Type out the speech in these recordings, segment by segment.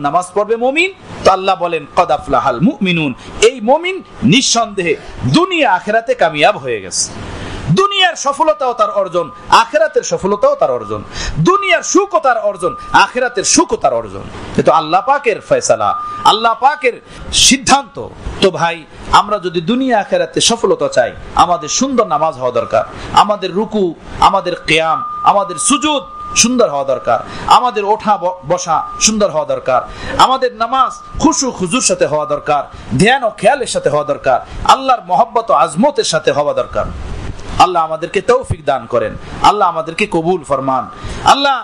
নামাজ পড়বে মুমিন, তো আল্লাহ বলেন কদ আফলাহাল মুমিনুন, এই মুমিন নিঃসন্দেহে দুনিয়া আখিরাতে কামিয়াব হয়ে গেছে। দুনিয়ার সফলতাও তার অর্জন, আখিরাতের সফলতাও তার অর্জন। দুনিয়ার সুখও তার অর্জন, আখিরাতের সুখও তার অর্জন। কিন্তু আল্লাহ পাকের ফয়সালা, আল্লাহ পাকের সিদ্ধান্ত। তো ভাই, আমরা যদি দুনিয়া আখিরাতে সফলতা চাই, আমাদের সুন্দর নামাজ হওয়া দরকার, আমাদের রুকু, আমাদের কিয়াম, আমাদের সুজুদ সুন্দর হওয়া দরকার, আমাদের ওঠা বসা সুন্দর হওয়া দরকার, আমাদের নামাজ খুশু খুজুর সাথে হওয়া দরকার, ধ্যান ও খেয়ালের সাথে হওয়া দরকার, আল্লাহর মহব্বত ও আজমতের সাথে হওয়া দরকার। আল্লাহ আমাদেরকে তৌফিক দান করেন, আল্লাহ আমাদেরকে কবুল ফরমান, আল্লাহ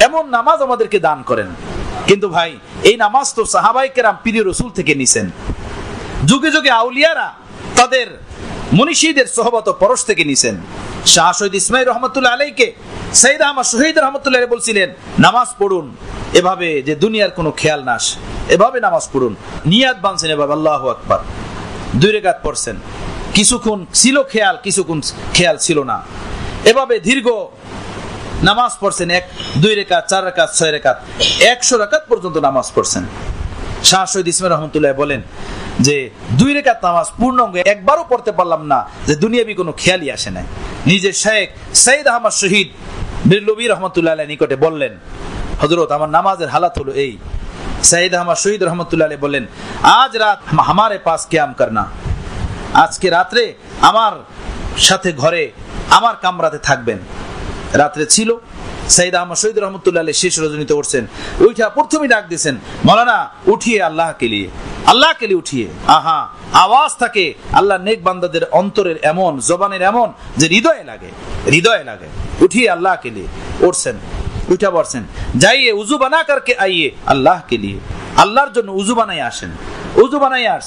এমন নামাজ আমাদেরকে দান করেন। কিন্তু ভাই, এই নামাজ তো সাহাবায়ে কেরাম প্রিয় রাসূল থেকে নিছেন। যুগে যুগে আউলিয়ারা তাদের মনীষীদের সোহবত ও পরশ থেকে নিছেন। শাহ শহীদ ইসমাইল রহমতুল্লাহ আলাইহিকে সাইয়েদ আহমদ শহীদ রহমতুল্লাহ আলাইহি বলছিলেন, নামাজ পড়ুন এভাবে যে দুনিয়ার কোনো খেয়াল না আসে, এভাবে নামাজ পড়ুন। নিয়াত বানছেন এভাবে, আল্লাহু আকবার, 2 রাকাত পড়ছেন। কিছুক্ষণ ছিল খেয়াল, কিছুক্ষণ খেয়াল ছিল না, এভাবে দীর্ঘ নামাজ পড়ছেন। 1, 2 রাকাত, 4 রাকাত, 6 রাকাত, 100 রাকাত পর্যন্ত নামাজ পড়ছেন। শাহ শহীদ ইসমাইল রহমতুল্লাহ বলেন যে 2 রাকাত নামাজ পূর্ণাঙ্গ একবারও পড়তে পারলাম না যে দুনিয়াবি কোনো খেয়ালই আসে না। নিজের শেখ সাইয়েদ আহমদ শহীদ বিরলবী রহমতুল্লাহ আলাইহি নিকটে বললেন, হযরত আমার নামাজের হালাত হলো এই। সাইয়েদ আহমদ শহীদ রহমতুল্লাহ আলাইহি বললেন, আজ রাত हमारे पास কিয়াম করনা, আজকে রাত্রে আমার সাথে ঘরে আমার কামরাতে থাকবেন। রাত্রে ছিল, সাইয়েদ আহমদ শহীদ রহমতুল্লাহ আলাইহি শেষ রজনীতে উঠছেন, উঠা প্রথমে ডাক দিয়েছেন, মাওলানা উঠিয়ে আল্লাহ কে লিয়ে, আল্লাহ কে লিয়ে উঠিয়ে। আহা, আওয়াজ থাকে আল্লাহ নেক বান্দাদের অন্তরের এমন, জবানের এমন যে হৃদয়ে লাগে, হৃদয়ে লাগে। উঠিয়ে আল্লাহ কে লিয়ে উঠছেন, উঠা পড়ছেন, যাইয়ে উযু বানা করকে আইয়ে আল্লাহ কে লিয়ে, আল্লাহর জন্য উযু বানাই আসেন, উযু বানাই আস,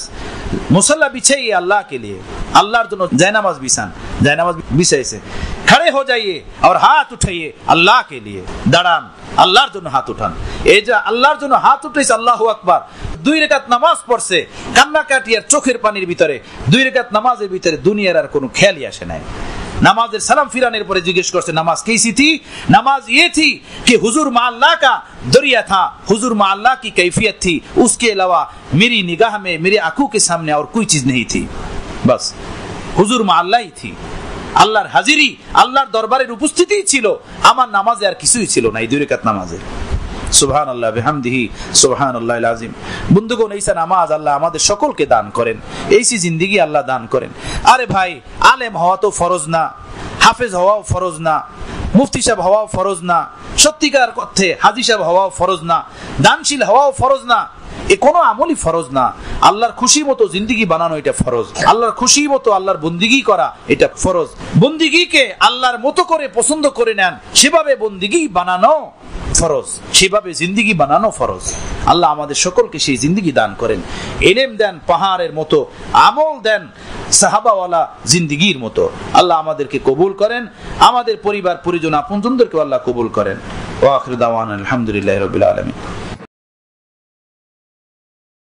মুসাল্লা বিছাইয়ে আল্লাহ কে লিয়ে, আল্লাহর জন্য জায়নামাজ বিছান, জায়নামাজ বিছাইছে, खड़े हो जाइए और हाथ उठाइए अल्लाह के लिए, দাঁড়ান আল্লাহর জন্য হাত উঠান। এই যে আল্লাহর জন্য হাত উঠাইছে, আল্লাহু আকবার। 2 রাকাত নামাজ পড়ছে কান্নাকাটি আর চোখের পানির ভিতরে। 2 রাকাত নামাজের ভিতরে দুনিয়ার আর কোনো খেয়ালই আসে নাই। नमाज सलाम फिराने पर जिज्ञेस करते नमाज कैसी थी? नमाज ये थी कि हुजूर मा अल्लाह का दरिया था, हुजूर मा अल्लाह की कैफियत थी, उसके अलावा मेरी निगाह में, मेरी आंखों के सामने और कोई चीज नहीं थी। बस हुजूर मा अल्लाह ही थी, আল্লাহর হাজিরি, আল্লাহর দরবারের উপস্থিতিই ছিল, আমার নামাজে আর কিছুই ছিল না এই 2 রাকাত নামাজে। সুবহানাল্লাহ বিহামদিহি সুবহানাল্লাহিল আযীম। বন্ধুগণ, এইসা নামাজ আল্লাহ আমাদের সকলকে দান করেন, এইসি জিন্দেগি আল্লাহ দান করেন। আরে ভাই, আলেম হওয়া তো ফরজ না, হাফেজ হওয়াও ফরজ না, মুফতি সাহেব হওয়াও ফরজ না, সত্যিকার অর্থে হাজী সাহেব হওয়াও ফরজ না, দানশীল হওয়াও ফরজ না, এ কোনো আমলই ফরজ না। আল্লাহর খুশি মতো জিন্দেগি বানানো এটা ফরজ, আল্লাহর খুশি মতো আল্লাহর বন্দিগি করা এটা ফরজ। বন্দিগিকে আল্লাহর মতো করে পছন্দ করে নেন, সেভাবে বন্দিগি বানানো ফরজ, সেভাবে জিন্দেগি বানানো ফরজ। আল্লাহ আমাদের সকলকে সেই জিন্দেগি দান করেন, ইলম দেন পাহাড়ের মতো, আমল দেন সাহাবাওয়ালা জিন্দেগির মতো। আল্লাহ আমাদেরকে কবুল করেন, আমাদের পরিবার পরিজন আপনজনদেরকে আল্লাহ কবুল করেন। ওয়া আখিরু দাওয়ানা আলহামদুলিল্লাহি রাব্বিল আলামিন।